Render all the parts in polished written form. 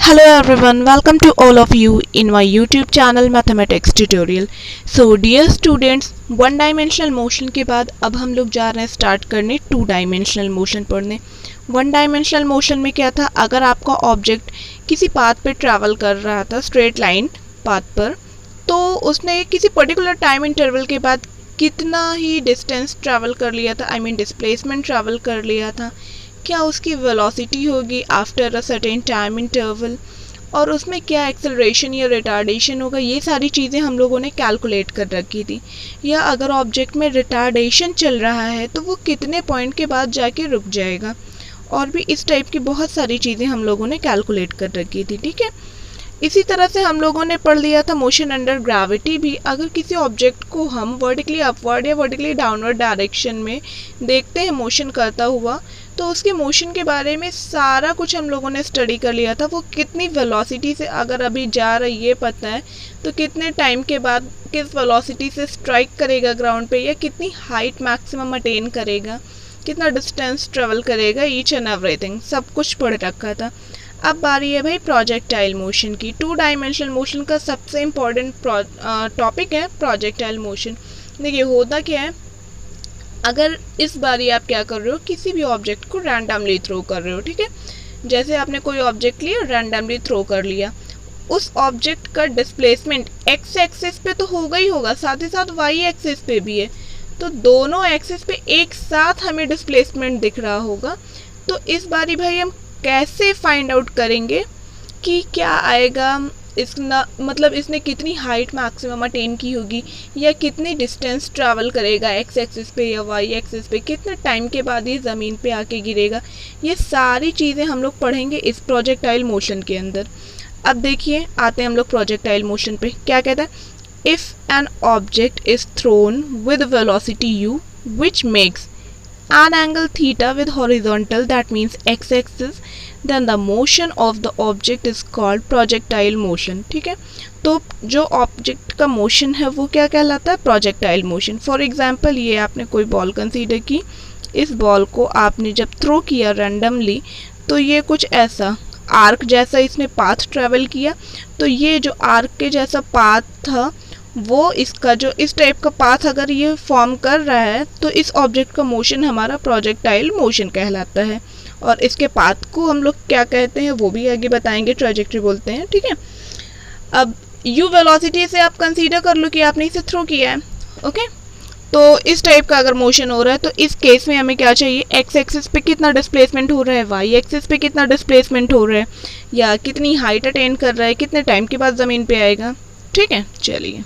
Hello everyone, welcome to all of you in my YouTube channel Mathematics Tutorial. So dear students, one dimensional motion के बाद अब हम लोग जा रहे हैं स्टार्ट करने टू डायमेंशनल मोशन पढ़ने। वन डायमेंशनल मोशन में क्या था, अगर आपका ऑब्जेक्ट किसी पाथ पे ट्रैवल कर रहा था स्ट्रेट लाइन पाथ पर, तो उसने किसी पर्टिकुलर टाइम इंटरवल के बाद कितना ही डिस्टेंस ट्रैवल कर लिया था, आई मीन डिस्प्लेसमेंट ट्रैवल कर लिया था, क्या उसकी वेलोसिटी होगी after a certain time interval, और उसमें क्या एक्सेलरेशन या रिटार्डेशन होगा, ये सारी चीज़ें हम लोगों ने कैलकुलेट कर रखी थी। या अगर ऑब्जेक्ट में रिटार्डेशन चल रहा है तो वो कितने पॉइंट के बाद जाके रुक जाएगा, और भी इस टाइप की बहुत सारी चीज़ें हम लोगों ने कैलकुलेट कर रखी थी। ठीक है, इसी तरह से हम लोगों ने पढ़ लिया था मोशन अंडर ग्रेविटी भी। अगर किसी ऑब्जेक्ट को हम वर्टिकली अपवर्ड या वर्टिकली डाउनवर्ड डायरेक्शन में देखते हैं मोशन करता हुआ, तो उसके मोशन के बारे में सारा कुछ हम लोगों ने स्टडी कर लिया था। वो कितनी वेलोसिटी से अगर अभी जा रहा है ये पता है, तो कितने टाइम के बाद किस वेलोसिटी से स्ट्राइक करेगा ग्राउंड पे, या कितनी हाइट मैक्सिमम अटेन करेगा, कितना डिस्टेंस ट्रेवल करेगा, ईच एंड एवरीथिंग सब कुछ पढ़ रखा था। अब बारी है भाई प्रोजेक्टाइल मोशन की। टू डायमेंशनल मोशन का सबसे इम्पॉर्टेंट टॉपिक है प्रोजेक्टाइल मोशन। देखिए होता क्या है, अगर इस बारी आप क्या कर रहे हो, किसी भी ऑब्जेक्ट को रैंडमली थ्रो कर रहे हो, ठीक है, जैसे आपने कोई ऑब्जेक्ट लिया रैंडमली थ्रो कर लिया, उस ऑब्जेक्ट का डिस्प्लेसमेंट एक्स एक्सिस पे तो होगा ही होगा, साथ ही साथ वाई एक्सिस पे भी है, तो दोनों एक्सिस पे एक साथ हमें डिस्प्लेसमेंट दिख रहा होगा। तो इस बारी भाई हम कैसे फाइंड आउट करेंगे कि क्या आएगा, इसका मतलब इसने कितनी हाइट मैक्सिमम अटेन की होगी, या कितनी डिस्टेंस ट्रैवल करेगा एक्स एक्सिस पे या वाई एक्सिस पे, कितने टाइम के बाद ये ज़मीन पे आके गिरेगा, ये सारी चीज़ें हम लोग पढ़ेंगे इस प्रोजेक्टाइल मोशन के अंदर। अब देखिए आते हैं हम लोग प्रोजेक्टाइल मोशन पे। क्या कहता है, if an object is throne with velocity u which makes an angle theta with horizontal, that means x axis, then the motion of the object is called projectile motion। ठीक है, तो जो object का motion है वो क्या कहलाता है, प्रोजेक्टाइल मोशन। फॉर एग्जांपल ये आपने कोई बॉल कंसीडर की, इस बॉल को आपने जब थ्रो किया रैंडमली, तो ये कुछ ऐसा आर्क जैसा इसने पाथ ट्रेवल किया, तो ये जो आर्क के जैसा पाथ था वो इसका जो इस टाइप का पाथ अगर ये फॉर्म कर रहा है, तो इस ऑब्जेक्ट का मोशन हमारा प्रोजेक्टाइल मोशन कहलाता है। और इसके पाथ को हम लोग क्या कहते हैं वो भी आगे बताएंगे, ट्रैजेक्टरी बोलते हैं। ठीक है, अब u वेलोसिटी से आप कंसीडर कर लो कि आपने इसे थ्रो किया है, ओके, तो इस टाइप का अगर मोशन हो रहा है, तो इस केस में हमें क्या चाहिए, एक्स एक्सिस पे कितना डिस्प्लेसमेंट हो रहा है, वाई एक्सिस पे कितना डिस्प्लेसमेंट हो रहा है, या कितनी हाइट अटेन कर रहा है, कितने टाइम के बाद ज़मीन पे आएगा। ठीक है, चलिए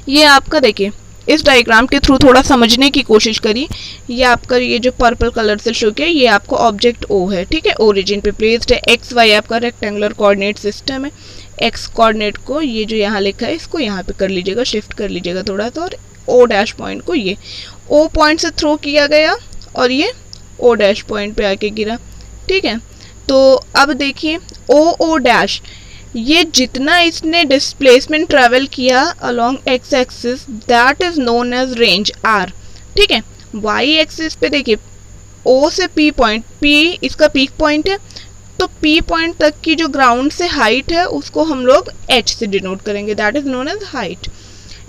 ये आपका देखिए इस डायग्राम के थ्रू थोड़ा समझने की कोशिश करिए। ये आपका ये जो पर्पल कलर से शो किया, ये आपका ऑब्जेक्ट O है। ठीक है, ओरिजिन पे प्लेस्ड है, एक्स वाई आपका रेक्टेंगुलर कोऑर्डिनेट सिस्टम है। एक्स कोऑर्डिनेट को ये जो यहाँ लिखा है इसको यहाँ पे कर लीजिएगा, शिफ्ट कर लीजिएगा थोड़ा सा, और O डैश पॉइंट को ये O पॉइंट से थ्रो किया गया और ये O डैश पॉइंट पे आके गिरा। ठीक है, तो अब देखिए O डैश, ये जितना इसने डिस्प्लेसमेंट ट्रैवल किया along x axis, that is known as range R. ठीक है, वाई एक्सिस पे देखिए ओ से पी पॉइंट, पी इसका पीक पॉइंट है, तो पी पॉइंट तक की जो ग्राउंड से हाइट है उसको हम लोग एच से डिनोट करेंगे, that is known as height.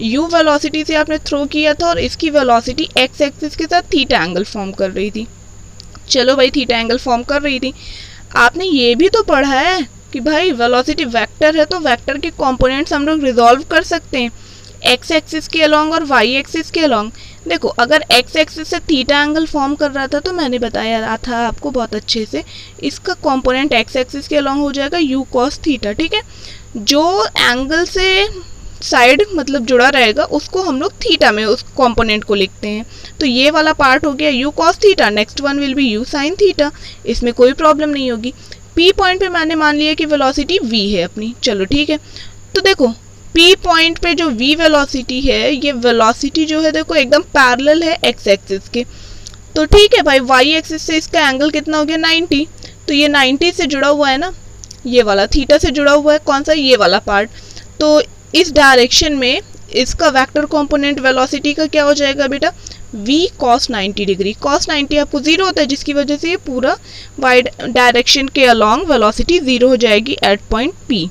U velocity से आपने थ्रो किया था और इसकी वेलोसिटी एक्स एक्सिस के साथ थीटा एंगल फॉर्म कर रही थी। चलो भाई थीटा एंगल फॉर्म कर रही थी, आपने ये भी तो पढ़ा है कि भाई वेलोसिटी वेक्टर है, तो वेक्टर के कंपोनेंट्स हम लोग रिजॉल्व कर सकते हैं एक्स एक्सिस के अलोंग और वाई एक्सिस के अलोंग। देखो अगर एक्स एक्सिस से थीटा एंगल फॉर्म कर रहा था, तो मैंने बताया था आपको बहुत अच्छे से, इसका कंपोनेंट एक्स एक्सिस के अलोंग हो जाएगा यू कॉस थीटा। ठीक है, जो एंगल से साइड मतलब जुड़ा रहेगा उसको हम लोग थीटा में उस कंपोनेंट को लिखते हैं। तो ये वाला पार्ट हो गया you cos theta, next one will be you sine theta, इसमें कोई प्रॉब्लम नहीं होगी। पी पॉइंट पे मैंने मान लिया कि वेलोसिटी v है अपनी, चलो ठीक है, तो देखो पी पॉइंट पे जो v वेलोसिटी है, ये वेलोसिटी जो है देखो एकदम पैरेलल है एक्स एक्सिस के, तो ठीक है भाई वाई एक्सिस से इसका एंगल कितना हो गया 90, तो ये 90 से जुड़ा हुआ है ना, ये वाला थीटा से जुड़ा हुआ है, कौन सा, ये वाला पार्ट, तो इस डायरेक्शन में इसका वेक्टर कंपोनेंट वेलोसिटी का क्या हो जाएगा बेटा, v cos 90 डिग्री। cos 90 आपको 0 होता है, जिसकी वजह से ये पूरा वाई डायरेक्शन के अलॉन्ग वेलोसिटी 0 हो जाएगी एट पॉइंट p।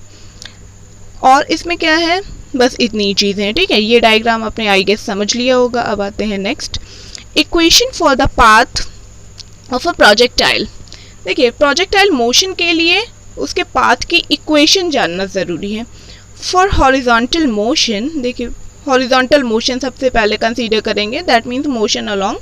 और इसमें क्या है, बस इतनी चीज़ें हैं, ठीक है। ये डायग्राम आपने आई गेस समझ लिया होगा। अब आते हैं next, equation for the path of a projectile. देखिए प्रोजेक्टाइल मोशन के लिए उसके पाथ की इक्वेशन जानना ज़रूरी है। फॉर हॉरिजॉन्टल मोशन, देखिए हॉरिजॉन्टल मोशन सबसे पहले कंसीडर करेंगे, that means motion along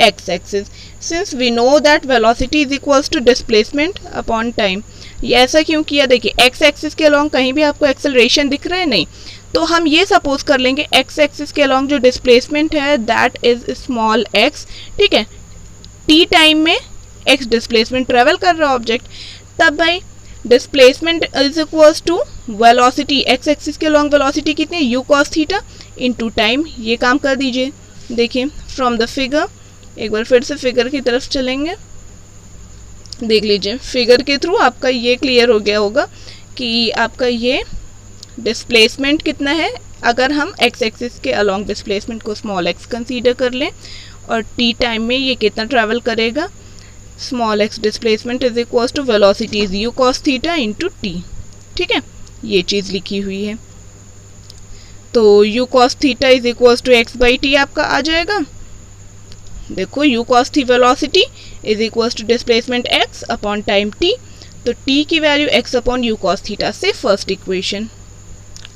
x axis. Since we know that velocity is equals to displacement upon time. ये ऐसा क्यों किया, देखिए एक्स एक्सिस के अलोंग कहीं भी आपको एक्सेलरेशन दिख रहा है नहीं, तो हम ये सपोज कर लेंगे एक्स एक्सिस के अलोंग जो डिस्प्लेसमेंट है दैट इज स्मॉल एक्स, ठीक है। टी टाइम में एक्स डिस्प्लेसमेंट ट्रेवल कर रहा ऑब्जेक्ट, तब भाई displacement is equals to velocity, x axis के लॉन्ग वेलोसिटी कितनी है, u cos theta into time. ये काम कर दीजिए। देखिए फ्रॉम द फिगर, एक बार फिर से फिगर की तरफ चलेंगे, देख लीजिए फिगर के थ्रू आपका ये क्लियर हो गया होगा कि आपका ये डिस्प्लेसमेंट कितना है। अगर हम एक्स एक्सिस के अलॉन्ग डिस्प्लेसमेंट को स्मॉल एक्स कंसीडर कर लें और टी टाइम में ये कितना ट्रैवल करेगा, small x displacement is equals to velocity is u cos theta into t, ठीक है। ये चीज़ लिखी हुई है, तो u cos theta is equals to x by t आपका आ जाएगा। देखो यू कॉस थी velocity is equals to displacement x upon time t, तो टी की value x upon u cos theta से फर्स्ट इक्वेशन।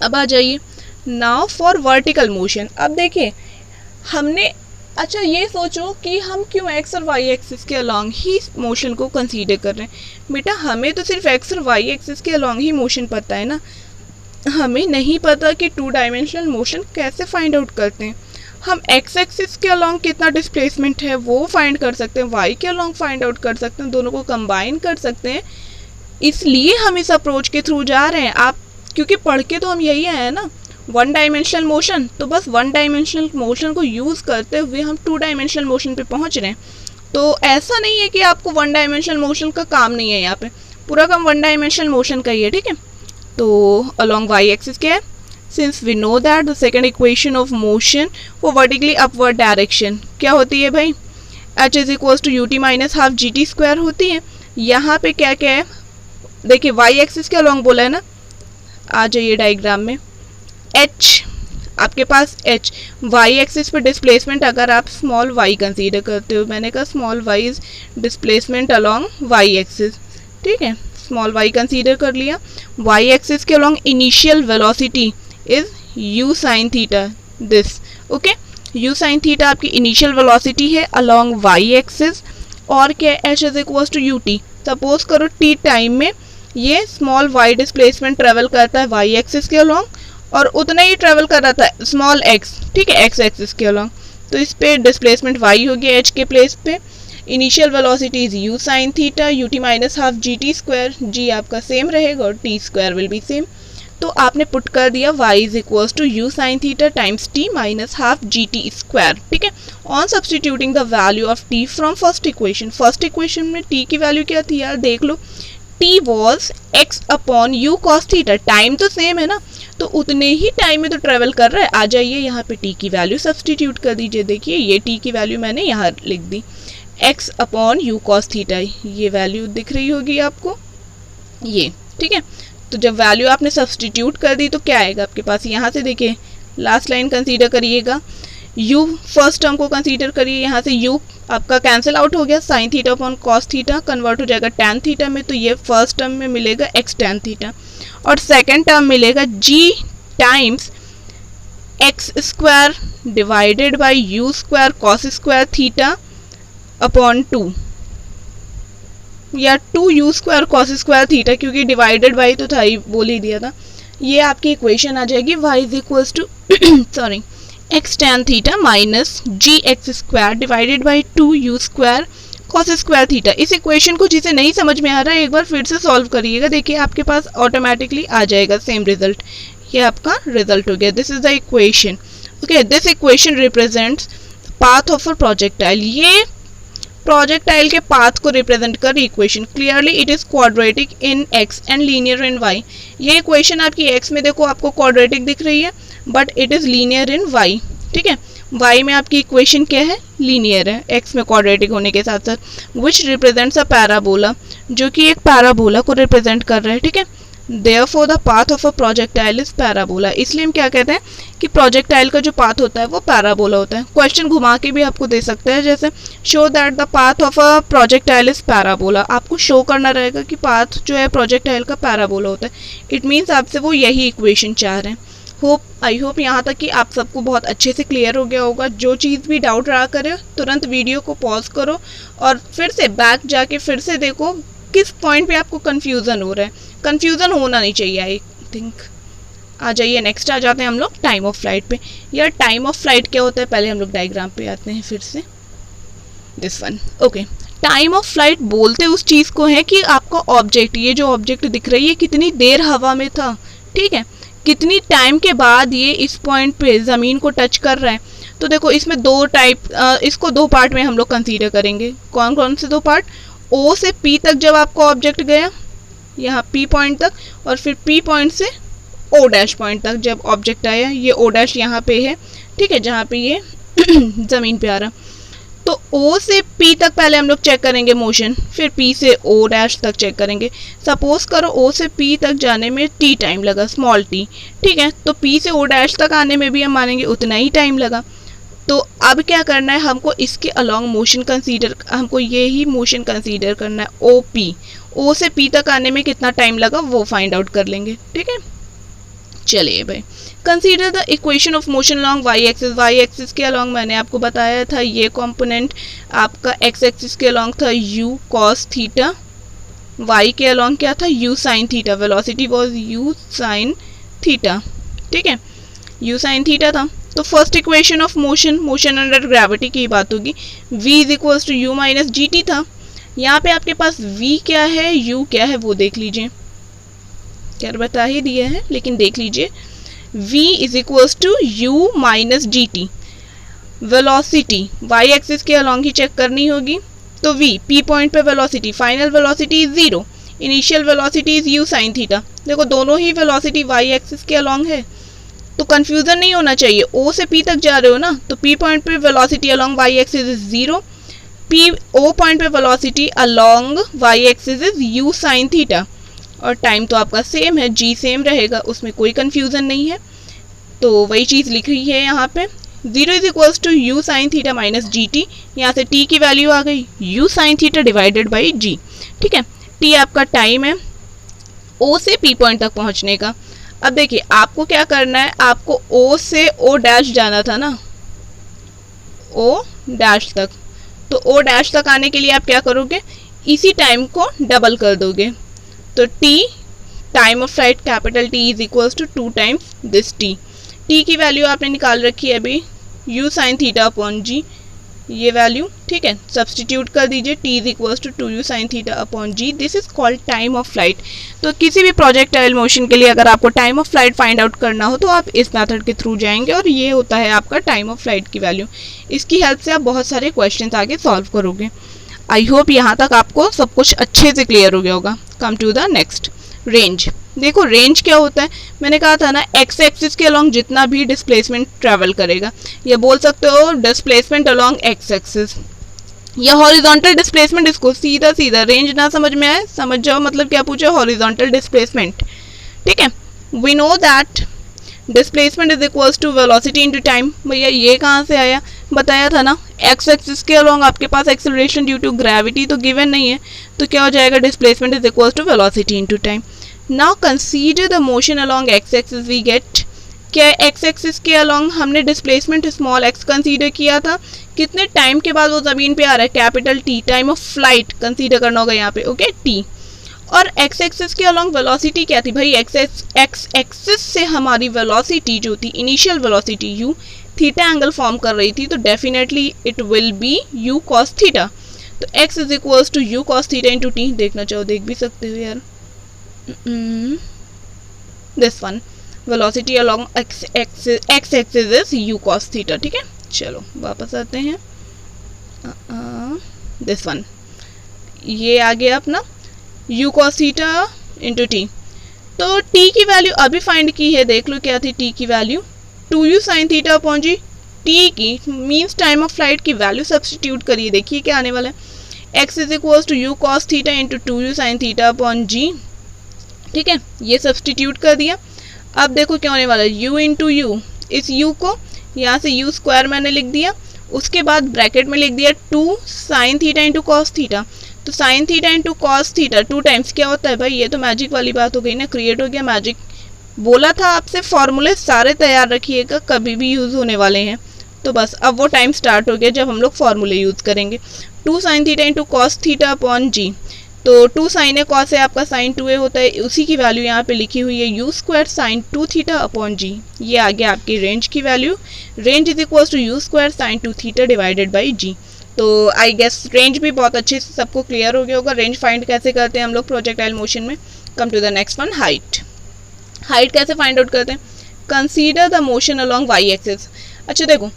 अब आ जाइए नाउ फॉर वर्टिकल मोशन। अब देखिए हमने, अच्छा ये सोचो कि हम क्यों एक्स और वाई एक्सिस के अलॉन्ग ही मोशन को कंसीडर कर रहे हैं। बेटा हमें तो सिर्फ एक्स और वाई एक्सिस के अलॉन्ग ही मोशन पता है ना, हमें नहीं पता कि टू डायमेंशनल मोशन कैसे फाइंड आउट करते हैं। हम एक्स एक्सिस के अलॉन्ग कितना डिस्प्लेसमेंट है वो फाइंड कर सकते हैं, वाई के अलॉन्ग फाइंड आउट कर सकते हैं, दोनों को कंबाइन कर सकते हैं। इसलिए हम इस अप्रोच के थ्रू जा रहे हैं। आप क्योंकि पढ़ के तो हम यही आए हैं ना, वन डायमेंशनल मोशन, तो बस वन डायमेंशनल मोशन को यूज़ करते हुए हम टू डायमेंशनल मोशन पे पहुंच रहे हैं। तो ऐसा नहीं है कि आपको वन डायमेंशनल मोशन का काम नहीं है, यहाँ पे पूरा काम वन डायमेंशनल मोशन का ही है, ठीक है। तो अलॉन्ग वाई एक्सिस क्या है, since we know that the second equation of motion वो वर्टिकली अपवर्ड डायरेक्शन क्या होती है भाई, h is equals to u t minus half g t square होती है। यहाँ पे क्या क्या है, देखिए वाई एक्सिस के अलॉन्ग बोला है ना, आ जाइए डायग्राम में, एच आपके पास एच वाई एक्सिस पर डिस्प्लेसमेंट अगर आप स्मॉल वाई कंसीडर करते हो, मैंने कहा small y is displacement along y axis, ठीक है। स्मॉल वाई कंसीडर कर लिया, वाई एक्सिस के along initial velocity is u sine theta this, okay. U sine theta आपकी इनिशियल वेलोसिटी है अलॉन्ग वाई एक्सिस, और क्या h is equals to u t. Suppose करो टी टाइम में ये स्मॉल वाई डिस्प्लेसमेंट ट्रेवल करता है वाई एक्सिस के अलॉन्ग, और उतना ही ट्रेवल कर रहा था स्मॉल एक्स, ठीक है, एक्स एक्सिस के अलॉन्ग, तो इस पे डिस्प्लेसमेंट वाई हो गया एच के प्लेस पे। Initial velocity is u sine theta, u t minus half g t square, g आपका सेम रहेगा और t square will be same. तो आपने पुट कर दिया y is equals to u sine theta times t minus half g t square, ठीक है। On substituting the value of t from first equation, first equation में t की value क्या थी यार, देख लो, t was x upon u cos theta, time तो सेम है ना, तो उतने ही टाइम में तो ट्रेवल कर रहा है। आ जाइए यहाँ पे t की वैल्यू सब्सटीट्यूट कर दीजिए, देखिए ये t की वैल्यू मैंने यहाँ लिख दी, x upon u cos theta, ये वैल्यू दिख रही होगी आपको ये, ठीक है। तो जब वैल्यू आपने सब्सटीट्यूट कर दी तो क्या आएगा आपके पास, यहाँ से देखिए लास्ट लाइन कंसीडर करिएगा, u फर्स्ट टर्म को कंसीडर करिए, यहाँ से u आपका कैंसिल आउट हो गया, sign theta upon cos theta convert हो जाएगा टैन थीटा में, तो ये फर्स्ट टर्म में मिलेगा x टैन थीटा, और सेकेंड टर्म मिलेगा g times x square divided by you square cos square theta upon 2, या 2 u square cos square theta, क्योंकि डिवाइडेड बाई तो था ही, बोल ही दिया था। ये आपकी इक्वेशन आ जाएगी y is equals to sorry x tan theta minus g x square divided by 2 u square cos square theta. इस इक्वेशन को जिसे नहीं समझ में आ रहा है एक बार फिर से सॉल्व करिएगा, देखिए आपके पास ऑटोमेटिकली आ जाएगा सेम रिजल्ट। ये आपका रिजल्ट हो गया, this is the equation, okay. This equation represents path of a projectile, ये प्रोजेक्टाइल के पाथ को रिप्रेजेंट कर equation, clearly it is quadratic in x and linear in y। ये इक्वेशन आपकी x में देखो आपको क्वाड्रेटिक दिख रही है, but it is linear in y, ठीक है। y में आपकी इक्वेशन क्या है, लीनियर है, x में क्वाड्रेटिक होने के साथ साथ, विच रिप्रेजेंट्स अ पैराबोला, जो कि एक पैराबोला को रिप्रेजेंट कर रहा है, ठीक है। Therefore the path of a projectile is parabola, इसलिए हम क्या कहते हैं कि प्रोजेक्टाइल का जो पाथ होता है वो पैराबोला होता है। क्वेश्चन घुमा के भी आपको दे सकते हैं, जैसे show that the path of a projectile is parabola, आपको शो करना रहेगा कि पाथ जो है प्रोजेक्टाइल का पैराबोला होता है। इट मीन्स आपसे वो यही इक्वेशन चाह रहे हैं। आई होप यहाँ तक कि आप सबको बहुत अच्छे से क्लियर हो गया होगा। जो चीज़ भी डाउट रहा करे तुरंत वीडियो को पॉज करो और फिर से बैक जाके फिर से देखो किस पॉइंट पे आपको कन्फ्यूज़न हो रहा है। कन्फ्यूज़न होना नहीं चाहिए, आई थिंक। आ जाइए नेक्स्ट आ जाते हैं हम लोग टाइम ऑफ फ्लाइट पे। यार टाइम ऑफ फ्लाइट क्या होता है, पहले हम लोग डायग्राम पे आते हैं फिर से, this one. Okay, time of flight बोलते उस चीज़ को है कि आपका ऑब्जेक्ट, ये जो ऑब्जेक्ट दिख रही है कितनी देर हवा में था, ठीक है, कितनी टाइम के बाद ये इस पॉइंट पे ज़मीन को टच कर रहा है। तो देखो इसमें दो टाइप, इसको दो पार्ट में हम लोग कंसीडर करेंगे। कौन कौन से दो पार्ट, ओ से पी तक जब आपका ऑब्जेक्ट गया यहाँ पी पॉइंट तक, और फिर पी पॉइंट से ओ डैश पॉइंट तक जब ऑब्जेक्ट आया, ये ओ डैश यहाँ पे है, ठीक है, जहाँ पे ये ज़मीन पे आ रहा। तो ओ से पी तक पहले हम लोग चेक करेंगे मोशन, फिर पी से ओ डैश तक चेक करेंगे। सपोज करो ओ से पी तक जाने में टी टाइम लगा, स्मॉल टी, ठीक है, तो पी से ओ डैश तक आने में भी हम मानेंगे उतना ही टाइम लगा। तो अब क्या करना है हमको, इसके अलॉन्ग मोशन कंसीडर, हमको ये ही मोशन कंसीडर करना है। ओ पी, ओ से पी तक आने में कितना टाइम लगा वो फाइंड आउट कर लेंगे, ठीक है। चलिए भाई, consider the equation of motion along y axis. Y axis के अलॉन्ग मैंने आपको बताया था ये कंपोनेंट आपका एक्स एक्सिस के अलॉन्ग था यू कॉस थीटा, वाई के अलॉन्ग क्या था, u sine theta, velocity was u sine theta, ठीक है, यू साइन थीटा था। तो first equation of motion, motion under gravity की बात होगी, v is equals to u minus g t था। यहाँ पे आपके पास v क्या है, u क्या है वो देख लीजिए, क्या बता ही दिया है लेकिन देख लीजिए, v is equals to u minus g t. Velocity y axis के अलॉन्ग ही चेक करनी होगी, तो v p पॉइंट पे velocity, final velocity is 0, initial velocity is u sine theta. देखो दोनों ही वेलोसिटी y एक्सिस के अलॉन्ग है, तो कंफ्यूजन नहीं होना चाहिए। ओ से पी तक जा रहे हो ना, तो पी पॉइंट पे velocity along y axis is 0, P O point पे velocity along y axis is u sine theta, और टाइम तो आपका सेम है, जी सेम रहेगा, उसमें कोई कंफ्यूजन नहीं है। तो वही चीज़ लिख रही है यहाँ पे, 0 is equals to u sine theta minus g t. यहाँ से टी की वैल्यू आ गई u sine theta divided by g, ठीक है। टी आपका टाइम है ओ से पी पॉइंट तक पहुँचने का। अब देखिए आपको क्या करना है, आपको O से O डैश जाना था ना, O डैश तक, तो O डैश तक आने के लिए आप क्या करोगे, इसी टाइम को डबल कर दोगे। तो T time of flight capital T is equals to 2 times this T। T की वैल्यू आपने निकाल रखी है अभी U sine theta upon G, ये वैल्यू, ठीक है, सब्सटीट्यूट कर दीजिए, T is equals to 2u sine theta upon G। This is called time of flight. तो किसी भी प्रोजेक्टाइल मोशन के लिए अगर आपको time of flight find out करना हो तो आप इस मेथड के थ्रू जाएंगे, और ये होता है आपका टाइम ऑफ फ्लाइट की वैल्यू। इसकी हेल्प से आप बहुत सारे क्वेश्चन आगे सॉल्व करोगे। आई होप यहाँ तक आपको सब कुछ अच्छे से क्लियर हो गया होगा। Come to the next, range. देखो रेंज क्या होता है, मैंने कहा था ना एक्स एक्सिस के अलॉन्ग जितना भी डिस्प्लेसमेंट ट्रैवल करेगा, या बोल सकते हो डिस्प्लेसमेंट अलॉन्ग एक्स एक्सिस, या हॉरिजॉन्टल डिस्प्लेसमेंट, इसको सीधा सीधा रेंज ना समझ में आए समझ जाओ मतलब क्या पूछा, हॉरिजॉन्टल डिस्प्लेसमेंट, ठीक है। We know that displacement is equals to velocity into time. भैया ये कहाँ से आया, बताया था ना, एक्स एक्सिस के अलॉन्ग आपके पास एक्सेलरेशन ड्यू टू ग्रेविटी तो गिवन नहीं है, तो क्या हो जाएगा, displacement is equals to velocity into time. Now consider the motion along x axis, we get, क्या एक्स एक्सिस के अलॉन्ग हमने डिस्प्लेसमेंट स्मॉल एक्स कंसीडर किया था, कितने टाइम के बाद वो ज़मीन पे आ रहा है, capital T, time of flight consider करना होगा यहाँ पे, ओके, टी। और एक्स एक्सिस के अलॉन्ग वेलोसिटी क्या थी भाई, एक्स एक्सिस से हमारी वेलोसिटी जो थी, initial velocity u, theta angle form कर रही थी, तो definitely it will be u cos theta. तो x is equals to u cos theta into t. देखना चाहो देख भी सकते हो यार, this one, velocity along x axis is u cos theta, ठीक है। चलो वापस आते हैं, दिस वन, ये आ गया अपना u cos theta into t. तो टी की वैल्यू अभी फाइंड की है, देख लो क्या थी टी की value, 2u sine theta upon g, t की मीन्स टाइम ऑफ फ्लाइट की वैल्यू सब्सटीट्यूट करिए, देखिए क्या आने वाला है, x is equal to u cos theta into 2u sine theta upon g. ठीक है, ये सब्सटीट्यूट कर दिया। अब देखो क्या होने वाला है, u इंटू यू, इस u को यहाँ से u स्क्वायर मैंने लिख दिया, उसके बाद ब्रैकेट में लिख दिया 2 sine theta into cos theta. तो sine theta into cos theta 2 times क्या होता है भाई, ये तो मैजिक वाली बात हो गई ना, क्रिएट हो गया मैजिक। बोला था आपसे फॉर्मूले सारे तैयार रखिएगा, कभी भी यूज़ होने वाले हैं। तो बस अब वो टाइम स्टार्ट हो गया जब हम लोग फॉर्मूले यूज़ करेंगे। 2 sine theta into cos theta upon g, तो 2 साइन है कॉस है आपका साइन 2a होता है, उसी की वैल्यू यहाँ पे लिखी हुई है u square sine 2 theta upon g. ये आ गया आपकी रेंज की value, range is equal to u square sine 2 theta divided by g. तो आई गेस रेंज भी बहुत अच्छे से सबको क्लियर हो गया होगा। रेंज फाइंड कैसे करते हैं हम लोग प्रोजेक्टाइल मोशन में। Come to the next one, height. Height कैसे फाइंड आउट करते हैं, consider the motion along y axis. अच्छा देखो,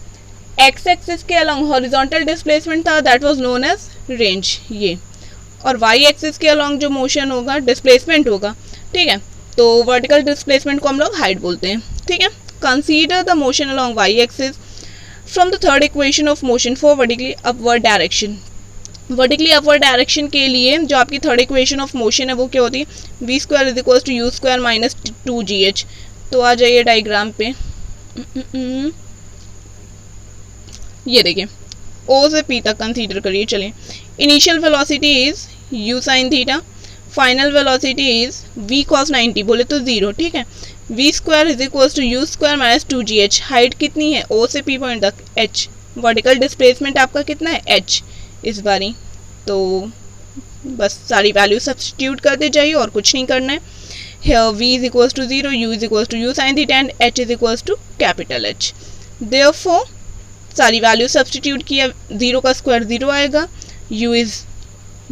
एक्स एक्सिस के अलोंग हॉरिजॉन्टल डिस्प्लेसमेंट था, that was known as range ये, और वाई एक्सिस के अलोंग जो मोशन होगा डिस्प्लेसमेंट होगा, ठीक है, तो वर्टिकल डिस्प्लेसमेंट को हम लोग हाइट बोलते हैं। ठीक है, consider the motion along y axis from the third equation of motion for vertically upward direction. Vertically upward direction के लिए जो आपकी थर्ड इक्वेशन ऑफ मोशन है वो क्या होती है, v square is equal to u square minus 2gh। तो आ जाइए डायग्राम पे, ये देखिए ओ से पी तक कंसीडर करिए। चलिए, initial velocity is u sine theta, final velocity is v cos 90, बोले तो 0। ठीक है, v square is equal to u square minus 2gh। Height कितनी है o से p पॉइंट तक h, वर्टिकल डिस्प्लेसमेंट आपका कितना है h इस बारी। तो बस सारी वैल्यू सब्स्टिट्यूट करते जाइए और कुछ नहीं करना है। Here v is equals to 0, u is equals to u sin theta and h is equals to capital H. Therefore सारी वैल्यू सब्स्टिट्यूट किया, 0 का स्क्वायर 0 आएगा, u is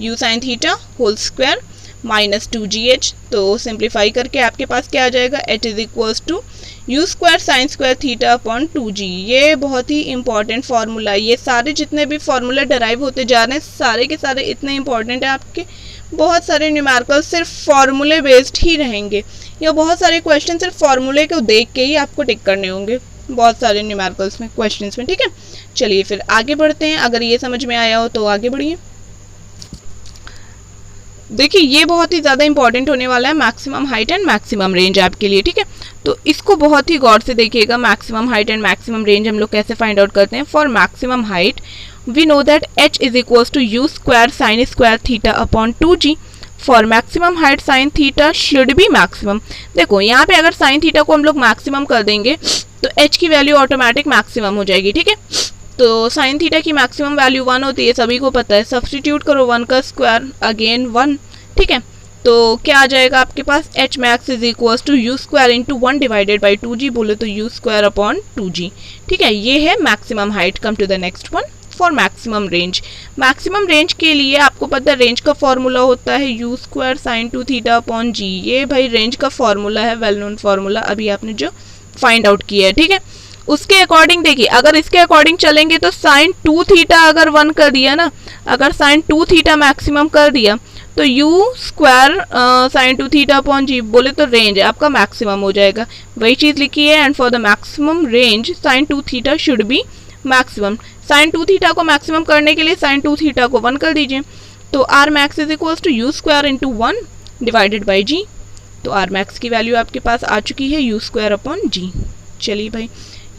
u sin theta whole square minus 2gh। तो simplify करके आपके पास क्या आ जाएगा, h is equals to u square sine square theta upon 2g। ये बहुत ही इंपॉर्टेंट फार्मूला है, ये सारे जितने भी फार्मूले डराइव होते जा रहे हैं सारे के सारे इतने इंपॉर्टेंट है, आपके बहुत सारे न्यूमेरिकल सिर्फ फार्मूले बेस्ड ही रहेंगे, या बहुत सारे क्वेश्चन सिर्फ फार्मूले को देख के ही आपको टिक करने होंगे बहुत सारे न्यूमेरिकल्स में, क्वेश्चंस में। ठीक है, चलिए फिर आगे बढ़ते हैं। अगर ये समझ में आया हो तो आगे बढ़िए। देखिए ये बहुत ही ज़्यादा इंपॉर्टेंट होने वाला है, maximum height and maximum range आपके लिए। ठीक है, तो इसको बहुत ही गौर से देखिएगा। Maximum height and maximum range हम लोग कैसे फाइंड आउट करते हैं। For maximum height we know that h is equals to u square sine square theta upon 2g। For maximum height sine theta should be maximum. देखो यहाँ पे अगर sine theta को हम लोग मैक्सिमम कर देंगे तो h की वैल्यू ऑटोमेटिक मैक्सिमम हो जाएगी। ठीक है, तो साइन थीटा की मैक्सिमम वैल्यू 1 होती है, सभी को पता है। सब्स्टिट्यूट करो 1 का स्क्वायर अगेन 1। ठीक है, तो क्या आ जाएगा आपके पास, h max is equals to u square into 1 divided by 2g, बोले तो यू स्क्वायर अपॉन 2g। ठीक है, ये है maximum height. Come to the next one, for maximum range. Maximum range के लिए आपको पता है रेंज का फॉर्मूला होता है u square sine 2 theta upon g. ये भाई रेंज का फॉर्मूला है, वेल नोन फॉर्मूला, अभी आपने जो फाइंड आउट किया है। ठीक है, उसके अकॉर्डिंग देखिए, अगर इसके अकॉर्डिंग चलेंगे तो साइन 2 थीटा अगर 1 कर दिया ना, अगर साइन 2 थीटा मैक्सिमम कर दिया तो u square sine 2 theta upon g, बोले तो रेंज आपका मैक्सिमम हो जाएगा। वही चीज़ लिखी है, and for the maximum range sine 2 theta should be maximum. Sine 2 theta को मैक्सिमम करने के लिए साइन 2 थीटा को 1 कर दीजिए, तो R max is equals to u square into 1 divided by g. तो आर मैक्स की वैल्यू आपके पास आ चुकी है यू स्क्वायर अपॉन जी। चलिए भाई,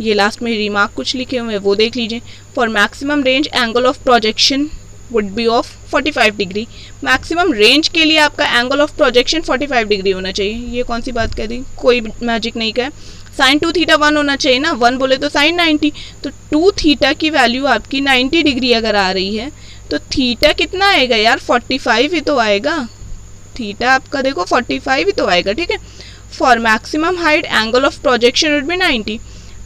ये लास्ट में रिमार्क कुछ लिखे हुए हैं वो देख लीजिए। For maximum range angle of projection would be of 45 degree. Maximum range के लिए आपका एंगल ऑफ प्रोजेक्शन 45 डिग्री होना चाहिए। ये कौन सी बात कह दी, कोई मैजिक नहीं कहा। साइन 2 थीटा 1 होना चाहिए ना, 1 बोले तो साइन 90, तो 2 थीटा की वैल्यू आपकी 90 डिग्री अगर आ रही है तो थीटा कितना आएगा यार, 45 ही तो आएगा। थीटा आपका देखो 45 ही तो आएगा। ठीक है, for maximum height angle of projection would be 90।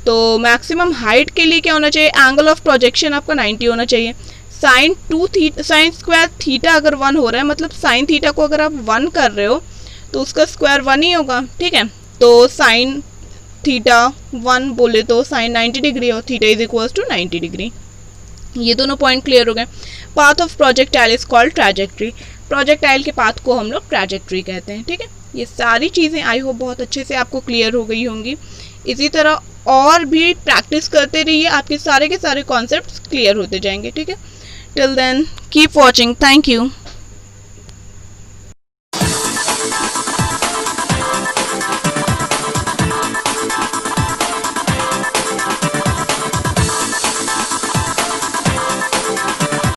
तो मैक्सिमम हाइट के लिए क्या होना चाहिए, एंगल ऑफ प्रोजेक्शन आपका 90 होना चाहिए। Sine 2 theta sine square theta अगर 1 हो रहा है, मतलब साइन थीटा को अगर आप 1 कर रहे हो तो उसका स्क्वायर 1 ही होगा। ठीक है, तो साइन थीटा 1 बोले तो साइन 90 डिग्री हो, theta is equals to 90 degree. ये दोनों पॉइंट क्लियर हो गए। Path of projectile is called trajectory. Projectile के पाथ को हम लोग ट्रैजेक्टरी कहते हैं। ठीक है, ये सारी चीज़ें आई होप बहुत अच्छे से आपको क्लियर हो गई होंगी। इसी तरह और भी प्रैक्टिस करते रहिए, आपके सारे के सारे कॉन्सेप्ट्स क्लियर होते जाएंगे। ठीक है, till then keep watching, thank you.